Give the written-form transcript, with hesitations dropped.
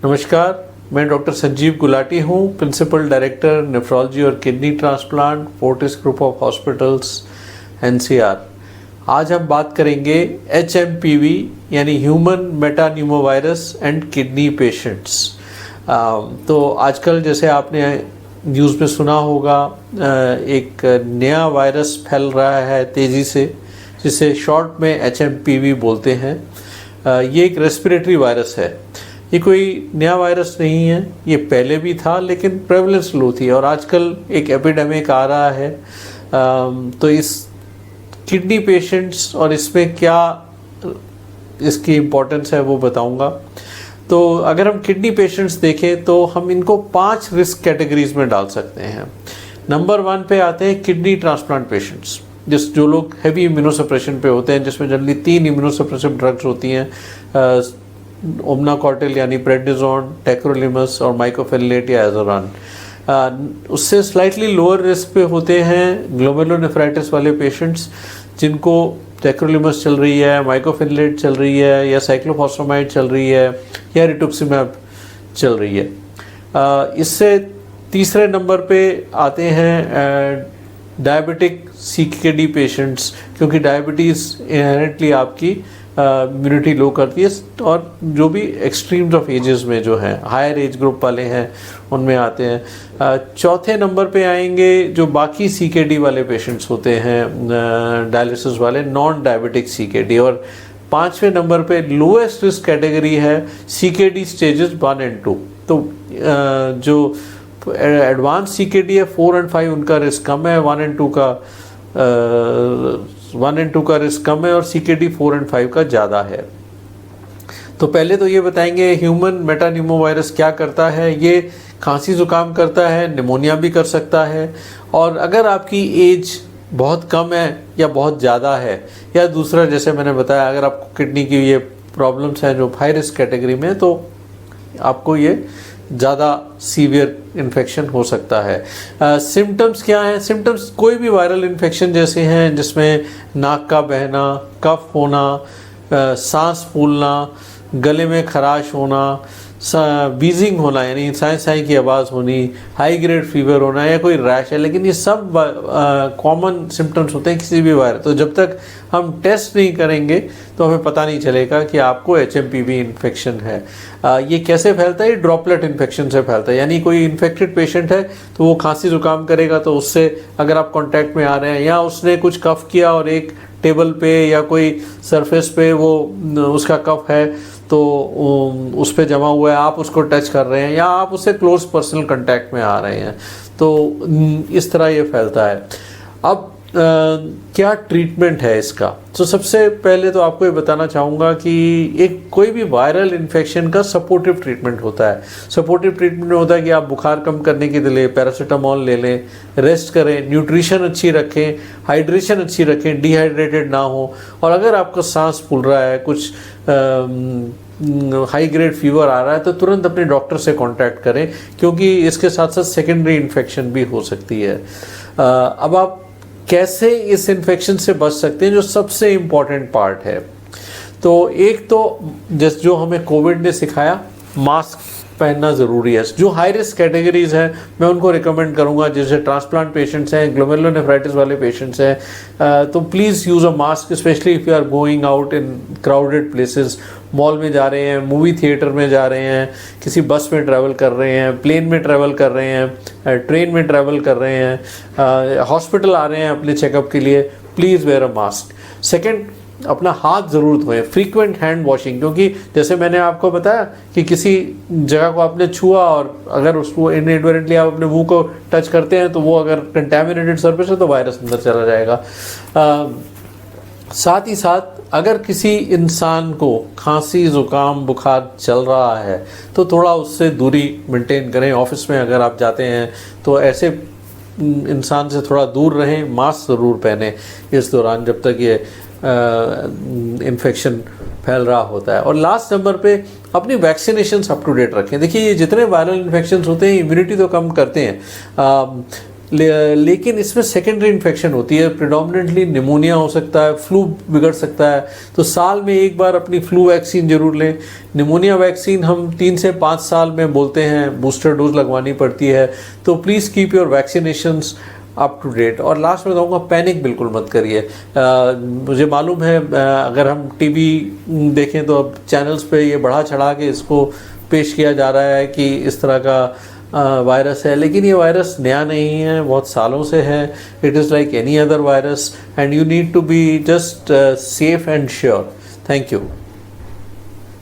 नमस्कार, मैं डॉक्टर संजीव गुलाटी हूँ, प्रिंसिपल डायरेक्टर नेफ्रोलॉजी और kidney transplant, Fortis group of hospitals, NCR. आज हम बात करेंगे HMPV यानी human metapneumovirus and kidney patients. तो आजकल जैसे आपने न्यूज़ में सुना होगा, एक नया वायरस फैल रहा है तेज़ी से, जिसे शॉर्ट में HMPV बोलते हैं। ये एक रेस्पिरेटरी वायरस है। ये कोई नया वायरस नहीं है, ये पहले भी था लेकिन प्रेवलेंस लो थी और आजकल एक एपिडेमिक आ रहा है। तो इस किडनी पेशेंट्स और इसमें क्या इसकी इम्पोर्टेंस है वो बताऊंगा। तो अगर हम किडनी पेशेंट्स देखें तो हम इनको 5 रिस्क कैटेगरीज में डाल सकते हैं। नंबर 1 पे आते हैं किडनी ट्रांसप्लांट पेशेंट्स, जो लोग हैवी इम्यूनोसप्रेशन पे होते हैं, जिसमें जनरली 3 इम्यूनोसप्रेसिव ड्रग्स होती हैं, ओमनाकॉटिल यानी प्रेडनिजोन, टेक्रोलिमस और माइकोफेलेट या एजोरान। उससे स्लाइटली लोअर रिस्क पे होते हैं ग्लोमेरुलोनेफ्राइटिस वाले पेशेंट्स, जिनको टेक्रोलिमस चल रही है, माइकोफेलेट चल रही है, या साइक्लोफॉस्फेमाइड चल रही है, या रिटुक्सिमैब चल रही है। इससे तीसरे नंबर पे आते हैं डायबिटिक CKD पेशेंट्स, क्योंकि डायबिटीज़ इनहेरेंटली आपकी इम्यूनिटी लो करती है, और जो भी एक्सट्रीम्स ऑफ एजेस में जो हैं, हायर एज ग्रुप वाले हैं, उनमें आते हैं। चौथे नंबर पे आएंगे जो बाकी CKD वाले पेशेंट्स होते हैं, डायलिसिस वाले, नॉन डायबिटिक CKD। और 5वें नंबर पे लोएस्ट रिस्क कैटेगरी है CKD स्टेजेस 1 और 2। तो जो एडवांस CKD है 4 और 5, उनका रिस्क कम है, 1 और 2 का रिस्क कम है, और CKD 4 और 5 का ज़्यादा है। तो पहले तो ये बताएंगे ह्यूमन मेटान्यूमोवायरस क्या करता है। ये खांसी जुकाम करता है, निमोनिया भी कर सकता है, और अगर आपकी एज बहुत कम है या बहुत ज़्यादा है, या दूसरा जैसे मैंने बताया, अगर आपको किडनी की ये प्रॉब्लम्स हैं जो हाई रिस्क कैटेगरी में, तो आपको ये ज़्यादा सीवियर इन्फेक्शन हो सकता है। सिम्टम्स क्या हैं? सिम्टम्स कोई भी वायरल इन्फेक्शन जैसे हैं, जिसमें नाक का बहना, कफ होना, सांस फूलना, गले में खराश होना, वीजिंग होना यानी साई साई की आवाज़ होनी, हाई ग्रेड फीवर होना, या कोई रैश है, लेकिन ये सब कॉमन सिम्टम्स होते हैं किसी भी वायरस। तो जब तक हम टेस्ट नहीं करेंगे तो हमें पता नहीं चलेगा कि आपको HMPV इन्फेक्शन है। ये कैसे फैलता है? ड्रॉपलेट इन्फेक्शन से फैलता है, यानी कोई इन्फेक्टेड पेशेंट है तो वो खांसी जुकाम करेगा, तो उससे अगर आप कांटेक्ट में आ रहे हैं, या उसने कुछ कफ किया और एक टेबल पे या कोई सरफेस पे वो उसका कफ है तो उस पे जमा हुआ है, आप उसको टच कर रहे हैं, या आप उससे क्लोज पर्सनल कांटेक्ट में आ रहे हैं, तो इस तरह ये फैलता है। अब क्या ट्रीटमेंट है इसका? तो सबसे पहले तो आपको ये बताना चाहूँगा कि एक कोई भी वायरल इन्फेक्शन का सपोर्टिव ट्रीटमेंट होता है। सपोर्टिव ट्रीटमेंट होता है कि आप बुखार कम करने के लिए पैरासीटामोल ले लें, रेस्ट करें, न्यूट्रिशन अच्छी रखें, हाइड्रेशन अच्छी रखें, डिहाइड्रेटेड ना हो, और अगर आपका सांस फूल रहा है, कुछ हाई ग्रेड फीवर आ रहा है, तो तुरंत अपने डॉक्टर से कांटेक्ट करें, क्योंकि इसके साथ साथ सेकेंडरी इन्फेक्शन भी हो सकती है। अब आप कैसे इस इन्फेक्शन से बच सकते हैं, जो सबसे इम्पॉर्टेंट पार्ट है। तो एक तो जो हमें कोविड ने सिखाया, मास्क पहनना ज़रूरी है। जो हाई रिस्क कैटेगरीज हैं मैं उनको रिकमेंड करूंगा, जैसे ट्रांसप्लांट पेशेंट्स हैं, ग्लोमेरुलोनेफ्राइटिस वाले पेशेंट्स हैं, तो please use a mask, specially if you are going out in crowded places. Mall में जा रहे हैं, मूवी थिएटर में जा रहे हैं, किसी बस में ट्रैवल कर रहे हैं, प्लेन में ट्रैवल कर रहे हैं, ट्रेन में ट्रैवल कर रहे हैं, हॉस्पिटल आ रहे हैं अपने चेकअप के लिए, please where a mask. Second, अपना हाथ ज़रूर धोएं, फ्रीक्वेंट हैंड वॉशिंग, क्योंकि जैसे मैंने आपको बताया कि किसी जगह को आपने छुआ और अगर उसको इनएडवर्टेंटली आप अपने मुंह को टच करते हैं, तो वो अगर कंटेमिनेटेड सरफेस है तो वायरस अंदर चला जाएगा। साथ ही साथ अगर किसी इंसान को खांसी जुकाम बुखार चल रहा है तो थोड़ा उससे दूरी मेंटेन करें। ऑफिस में अगर आप जाते हैं तो ऐसे इंसान से थोड़ा दूर रहें, मास्क ज़रूर पहने इस दौरान जब तक ये इन्फेक्शन फैल रहा होता है। और लास्ट नंबर पे अपनी वैक्सीनेशन अप टू डेट रखें। देखिए, ये जितने वायरल इन्फेक्शन होते हैं इम्यूनिटी तो कम करते हैं, लेकिन इसमें सेकेंडरी इन्फेक्शन होती है, प्रिडोमिनेंटली निमोनिया हो सकता है, फ्लू बिगड़ सकता है। तो साल में एक बार अपनी फ्लू वैक्सीन जरूर लें। निमोनिया वैक्सीन हम 3 से 5 साल में बोलते हैं बूस्टर डोज लगवानी पड़ती है। तो please keep your vaccinations up to date. और लास्ट में कहूँगा, पैनिक बिल्कुल मत करिए। मुझे मालूम है अगर हम टीवी देखें तो अब चैनल्स पे ये बढ़ा चढ़ा के इसको पेश किया जा रहा है कि इस तरह का वायरस है, लेकिन ये वायरस नया नहीं है, बहुत सालों से है। It is like any other virus and you need to be just safe and sure. Thank you.